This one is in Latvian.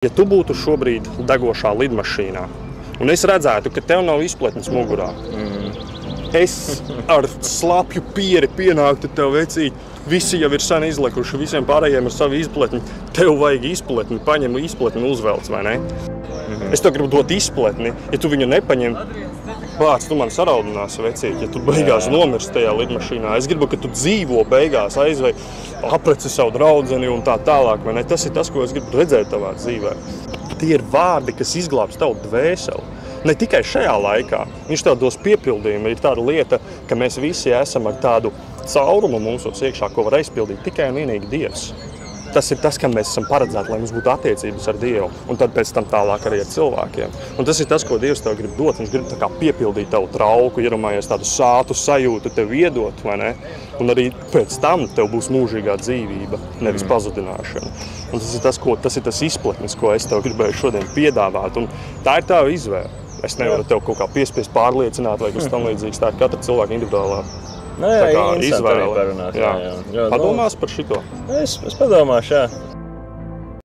Ja tu būtu šobrīd degošā lidmašīnā, un es redzētu, ka tev nav izpletnes mugurā, es ar slapju pieri pienāktu tev vecīt, visi jau ir sen izlekuši, visiem pārējiem ir savu izpletni, tev vajag izpletni, paņem izpletni uzvelc, vai ne? Es tev gribu dot izpletni, ja tu viņu nepaņem, pāc, tu man saraudinās, vecīt, ja tu beigās nomirsti tajā lidmašīnā. Es gribu, ka tu dzīvo beigās, aizvei, apreci savu draudzeni un tā tālāk, vai ne? Tas ir tas, ko es gribu redzēt tavā dzīvē. Tie ir vārdi, kas izglābs tavu dvēseli. Ne tikai šajā laikā. Viņš tev dos piepildījumu. Ir tāda lieta, ka mēs visi esam ar tādu caurumu mūsos iekšā, ko var aizpildīt tikai un vienīgi Dievs. Tas ir tas, kam mēs esam paredzēti, lai mums būtu attiecības ar Dievu, un tad pēc tam tālāk arī ar cilvēkiem. Un tas ir tas, ko Dievs tev grib dot. Viņš grib tā kā piepildīt tavu trauku, ierunājies tādu sātu sajūtu tev iedot, vai ne? Un arī pēc tam tev būs mūžīgā dzīvība, nevis pazudināšana. Un tas ir tas izpletnis, ko es tev gribēju šodien piedāvāt, un tā ir tava izvēle. Es nevaru tev kaut kā piespiest pārliecināt, vai kas tam līdzīgs. Tā ir katra cilvēka individuālā izvēle. Jā. Padomās par šito? Es padomāšu, jā.